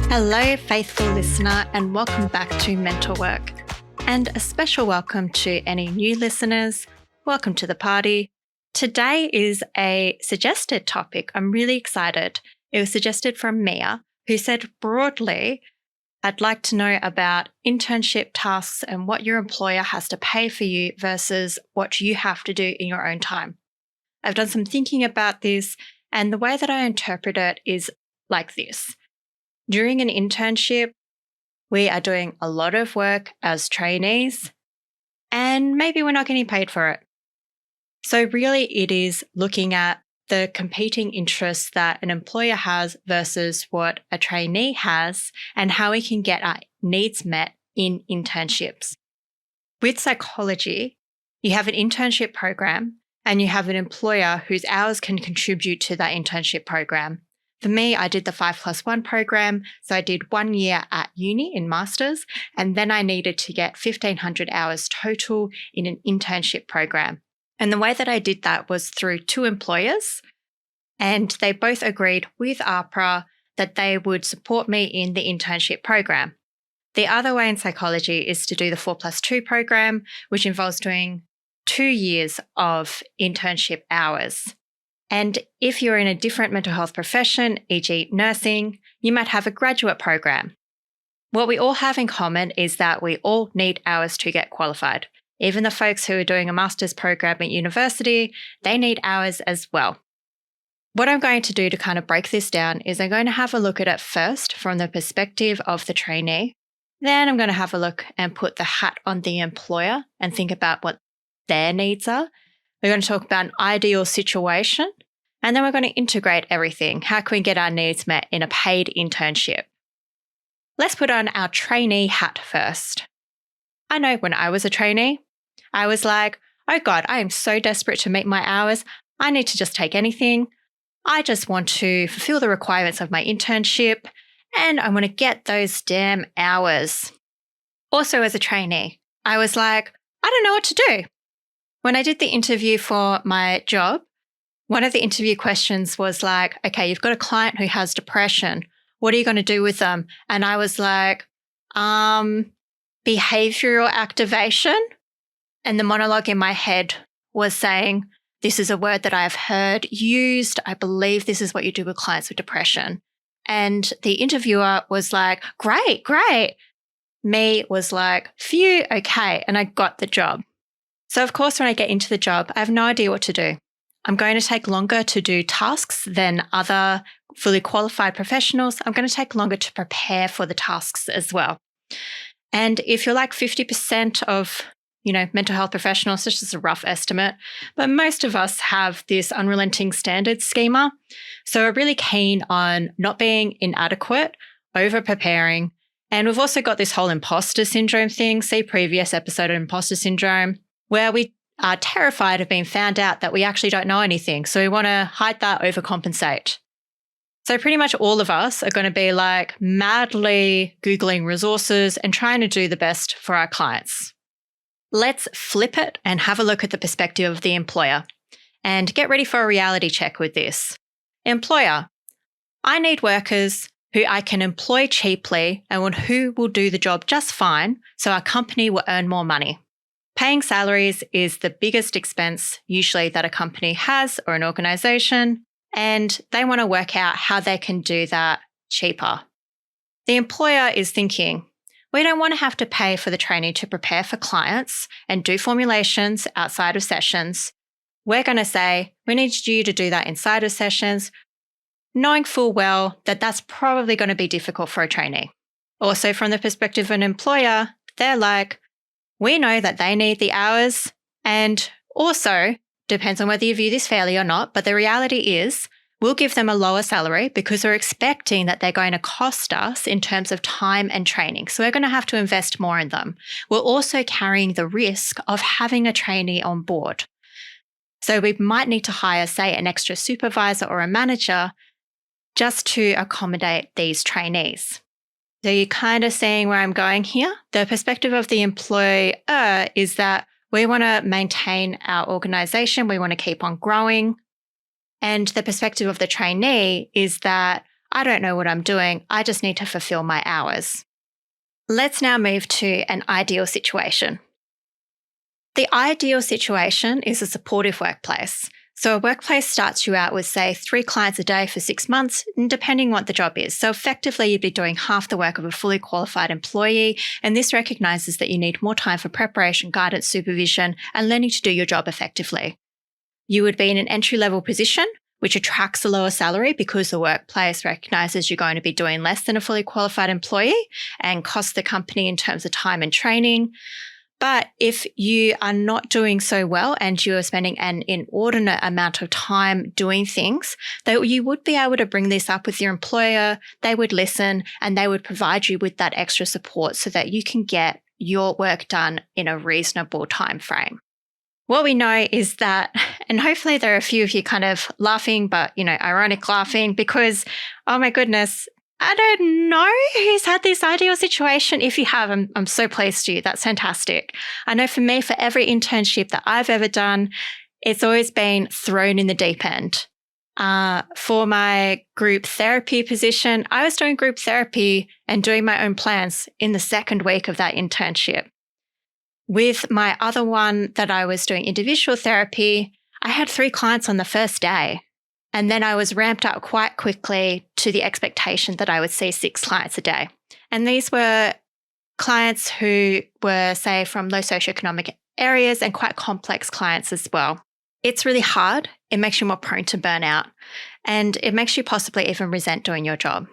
Hello, faithful listener, and welcome back to Mental Work. And a special welcome to any new listeners. Welcome to the party. Today is a suggested topic. I'm really excited. It was suggested from Mia, who said broadly, I'd like to know about internship tasks and what your employer has to pay for you versus what you have to do in your own time. I've done some thinking about this, and the way that I interpret it is like this. During an internship, we are doing a lot of work as trainees, and maybe we're not getting paid for it. So really it is looking at the competing interests that an employer has versus what a trainee has and how we can get our needs met in internships. With psychology, you have an internship program and you have an employer whose hours can contribute to that internship program. For me, I did the 5+1 program. So I did 1 year at uni in masters, and then I needed to get 1,500 hours total in an internship program. And the way that I did that was through 2 employers, and they both agreed with APRA that they would support me in the internship program. The other way in psychology is to do the 4+2 program, which involves doing 2 years of internship hours. And if you're in a different mental health profession, e.g. nursing, you might have a graduate program. What we all have in common is that we all need hours to get qualified. Even the folks who are doing a master's program at university, they need hours as well. What I'm going to do to kind of break this down is I'm going to have a look at it first from the perspective of the trainee. Then I'm going to have a look and put the hat on the employer and think about what their needs are. We're going to talk about an ideal situation, and then we're going to integrate everything. How can we get our needs met in a paid internship? Let's put on our trainee hat first. I know when I was a trainee, I was like, oh God, I am so desperate to meet my hours. I need to just take anything. I just want to fulfill the requirements of my internship, and I want to get those damn hours. Also, as a trainee, I was like, I don't know what to do. When I did the interview for my job, one of the interview questions was like, okay, you've got a client who has depression. What are you going to do with them? And I was like, behavioral activation. And the monologue in my head was saying, this is a word that I have heard used. I believe this is what you do with clients with depression. And the interviewer was like, great, great. Me was like, phew, okay. And I got the job. So of course, when I get into the job, I have no idea what to do. I'm going to take longer to do tasks than other fully qualified professionals. I'm going to take longer to prepare for the tasks as well. And if you're like 50% of, mental health professionals, this is a rough estimate, but most of us have this unrelenting standards schema. So we're really keen on not being inadequate, over preparing. And we've also got this whole imposter syndrome thing. See previous episode of imposter syndrome, where we are terrified of being found out that we actually don't know anything. So we want to hide that, overcompensate. So pretty much all of us are going to be like madly Googling resources and trying to do the best for our clients. Let's flip it and have a look at the perspective of the employer and get ready for a reality check with this. Employer, I need workers who I can employ cheaply and who will do the job just fine so our company will earn more money. Paying salaries is the biggest expense usually that a company has or an organisation, and they want to work out how they can do that cheaper. The employer is thinking, we don't want to have to pay for the trainee to prepare for clients and do formulations outside of sessions. We're going to say, we need you to do that inside of sessions, knowing full well that that's probably going to be difficult for a trainee. Also, from the perspective of an employer, they're like, we know that they need the hours, and also, depends on whether you view this fairly or not, but the reality is we'll give them a lower salary because we're expecting that they're going to cost us in terms of time and training. So we're going to have to invest more in them. We're also carrying the risk of having a trainee on board. So we might need to hire, say, an extra supervisor or a manager just to accommodate these trainees. So you're kind of seeing where I'm going here. The perspective of the employer is that we want to maintain our organisation. We want to keep on growing. And the perspective of the trainee is that I don't know what I'm doing. I just need to fulfill my hours. Let's now move to an ideal situation. The ideal situation is a supportive workplace. So a workplace starts you out with, say, 3 clients a day for 6 months, depending what the job is. So effectively, you'd be doing half the work of a fully qualified employee, and this recognises that you need more time for preparation, guidance, supervision, and learning to do your job effectively. You would be in an entry-level position, which attracts a lower salary because the workplace recognises you're going to be doing less than a fully qualified employee and costs the company in terms of time and training. But if you are not doing so well and you are spending an inordinate amount of time doing things, that you would be able to bring this up with your employer, they would listen, and they would provide you with that extra support so that you can get your work done in a reasonable time frame. What we know is that, and hopefully there are a few of you kind of laughing, but, ironic laughing, because, oh my goodness, I don't know who's had this ideal situation. If you have, I'm so pleased to you. That's fantastic. I know for me, for every internship that I've ever done, it's always been thrown in the deep end. For my group therapy position, I was doing group therapy and doing my own plans in the second week of that internship. With my other one that I was doing individual therapy, I had 3 clients on the first day. And then I was ramped up quite quickly to the expectation that I would see 6 clients a day. And these were clients who were, say, from low socioeconomic areas and quite complex clients as well. It's really hard. It makes you more prone to burnout, and it makes you possibly even resent doing your job.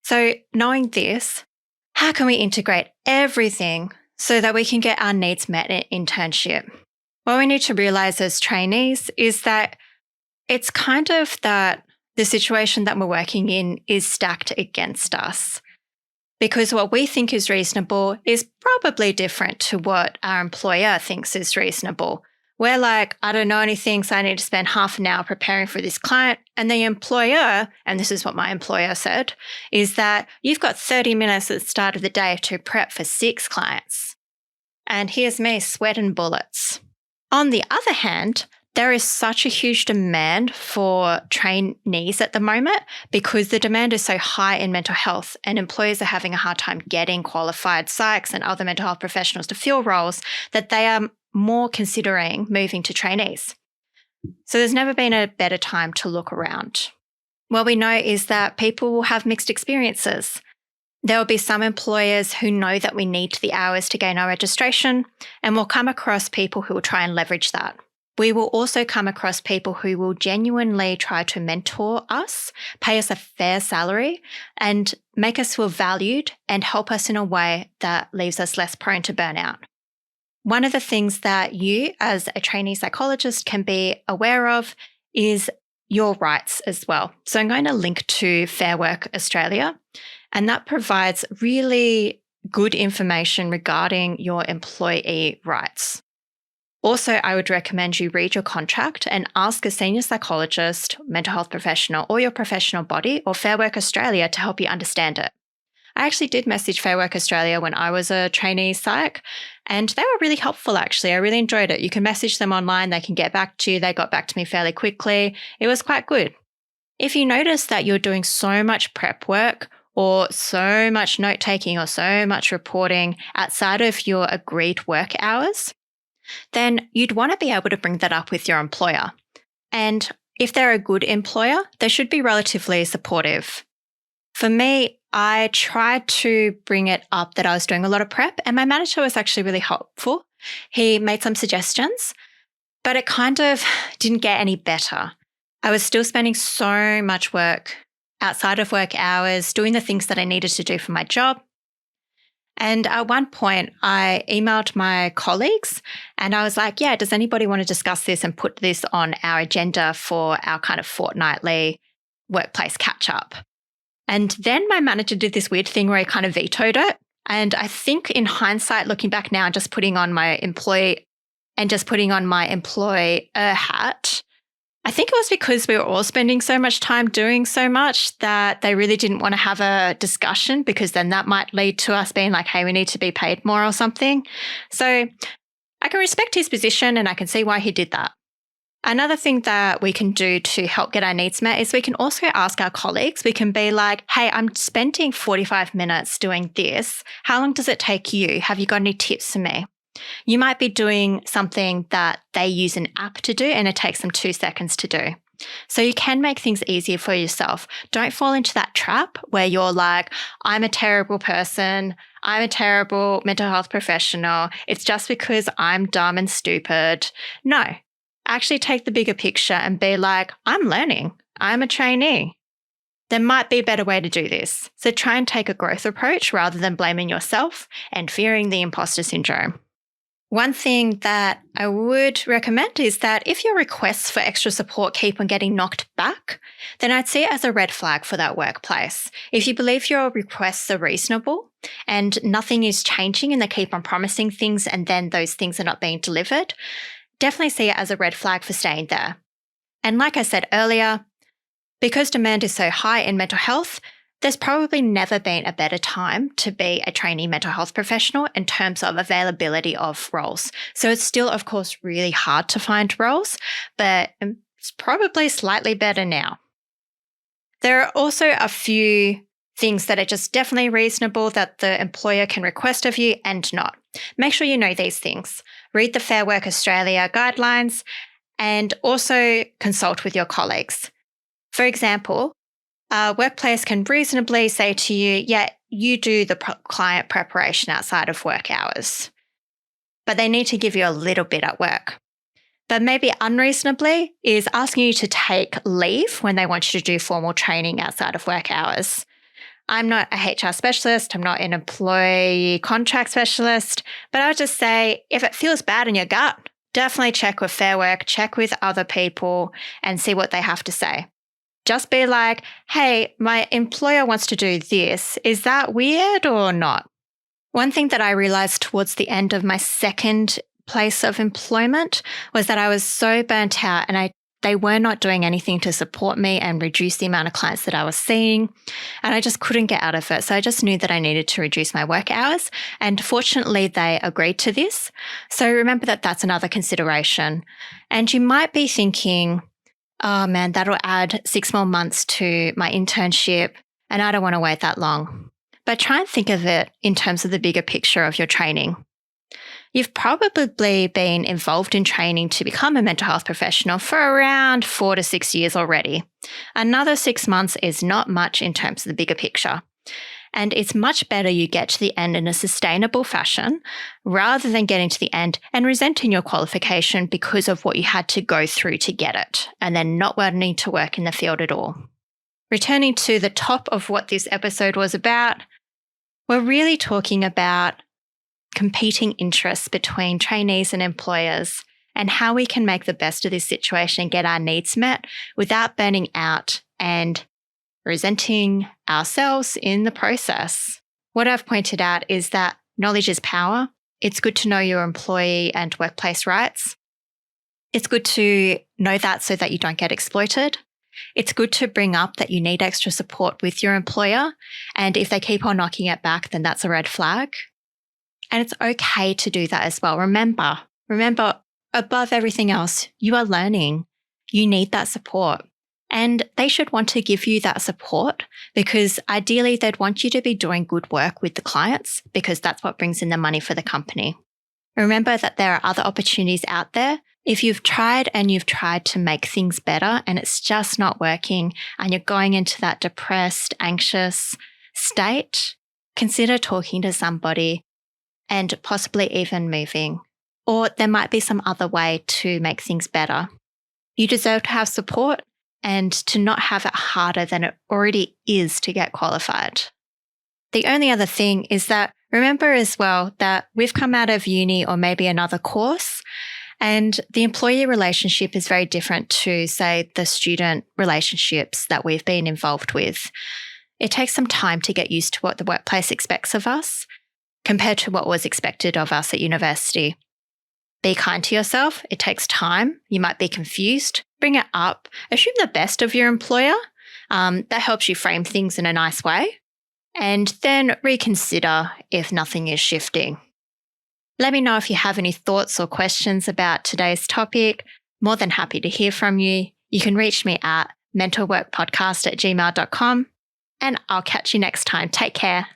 So knowing this, how can we integrate everything so that we can get our needs met in internship? What we need to realize as trainees is that it's kind of that the situation that we're working in is stacked against us, because what we think is reasonable is probably different to what our employer thinks is reasonable. We're like, I don't know anything, so I need to spend half an hour preparing for this client. And the employer, and this is what my employer said, is that you've got 30 minutes at the start of the day to prep for 6 clients. And here's me sweating bullets. On the other hand, there is such a huge demand for trainees at the moment because the demand is so high in mental health, and employers are having a hard time getting qualified psychs and other mental health professionals to fill roles that they are more considering moving to trainees. So there's never been a better time to look around. What we know is that people will have mixed experiences. There will be some employers who know that we need the hours to gain our registration, and we'll come across people who will try and leverage that. We will also come across people who will genuinely try to mentor us, pay us a fair salary, and make us feel valued and help us in a way that leaves us less prone to burnout. One of the things that you as a trainee psychologist can be aware of is your rights as well. So I'm going to link to Fair Work Australia, and that provides really good information regarding your employee rights. Also, I would recommend you read your contract and ask a senior psychologist, mental health professional, or your professional body or Fair Work Australia to help you understand it. I actually did message Fair Work Australia when I was a trainee psych, and they were really helpful, actually. I really enjoyed it. You can message them online. They can get back to you. They got back to me fairly quickly. It was quite good. If you notice that you're doing so much prep work or so much note-taking or so much reporting outside of your agreed work hours, then you'd want to be able to bring that up with your employer. And if they're a good employer, they should be relatively supportive. For me, I tried to bring it up that I was doing a lot of prep, and my manager was actually really helpful. He made some suggestions, but it kind of didn't get any better. I was still spending so much work outside of work hours, doing the things that I needed to do for my job. And at one point, I emailed my colleagues and I was like, yeah, does anybody want to discuss this and put this on our agenda for our kind of fortnightly workplace catch-up? And then my manager did this weird thing where he kind of vetoed it. And I think in hindsight, looking back now, just putting on my employer hat, I think it was because we were all spending so much time doing so much that they really didn't want to have a discussion, because then that might lead to us being like, hey, we need to be paid more or something. So I can respect his position and I can see why he did that. Another thing that we can do to help get our needs met is we can also ask our colleagues. We can be like, hey, I'm spending 45 minutes doing this. How long does it take you? Have you got any tips for me? You might be doing something that they use an app to do and it takes them 2 seconds to do. So you can make things easier for yourself. Don't fall into that trap where you're like, I'm a terrible person. I'm a terrible mental health professional. It's just because I'm dumb and stupid. No, actually take the bigger picture and be like, I'm learning. I'm a trainee. There might be a better way to do this. So try and take a growth approach rather than blaming yourself and fearing the imposter syndrome. One thing that I would recommend is that if your requests for extra support keep on getting knocked back, then I'd see it as a red flag for that workplace. If you believe your requests are reasonable and nothing is changing and they keep on promising things and then those things are not being delivered, definitely see it as a red flag for staying there. And like I said earlier, because demand is so high in mental health, there's probably never been a better time to be a trainee mental health professional in terms of availability of roles. So it's still, of course, really hard to find roles, but it's probably slightly better now. There are also a few things that are just definitely reasonable that the employer can request of you and not. Make sure you know these things. Read the Fair Work Australia guidelines and also consult with your colleagues. For example, a workplace can reasonably say to you, yeah, you do the client preparation outside of work hours, but they need to give you a little bit at work. But maybe unreasonably is asking you to take leave when they want you to do formal training outside of work hours. I'm not a HR specialist. I'm not an employee contract specialist, but I would just say if it feels bad in your gut, definitely check with Fair Work, check with other people and see what they have to say. Just be like, hey, my employer wants to do this. Is that weird or not? One thing that I realized towards the end of my second place of employment was that I was so burnt out and they were not doing anything to support me and reduce the amount of clients that I was seeing. And I just couldn't get out of it. So I just knew that I needed to reduce my work hours. And fortunately, they agreed to this. So remember that that's another consideration. And you might be thinking, oh man, that'll add 6 more months to my internship and I don't want to wait that long. But try and think of it in terms of the bigger picture of your training. You've probably been involved in training to become a mental health professional for around 4 to 6 years already. Another 6 months is not much in terms of the bigger picture. And it's much better you get to the end in a sustainable fashion rather than getting to the end and resenting your qualification because of what you had to go through to get it and then not wanting to work in the field at all. Returning to the top of what this episode was about, we're really talking about competing interests between trainees and employers and how we can make the best of this situation and get our needs met without burning out and resenting ourselves in the process. What I've pointed out is that knowledge is power. It's good to know your employee and workplace rights. It's good to know that so that you don't get exploited. It's good to bring up that you need extra support with your employer. And if they keep on knocking it back, then that's a red flag. And it's okay to do that as well. Remember, above everything else, you are learning. You need that support. And they should want to give you that support because ideally they'd want you to be doing good work with the clients because that's what brings in the money for the company. Remember that there are other opportunities out there. If you've tried to make things better and it's just not working and you're going into that depressed, anxious state, consider talking to somebody and possibly even moving. Or there might be some other way to make things better. You deserve to have support and to not have it harder than it already is to get qualified. The only other thing is that remember as well that we've come out of uni or maybe another course, and the employee relationship is very different to, say, the student relationships that we've been involved with. It takes some time to get used to what the workplace expects of us compared to what was expected of us at university. Be kind to yourself. It takes time. You might be confused. Bring it up. Assume the best of your employer. That helps you frame things in a nice way. And then reconsider if nothing is shifting. Let me know if you have any thoughts or questions about today's topic. More than happy to hear from you. You can reach me at mentalworkpodcast@gmail.com, and I'll catch you next time. Take care.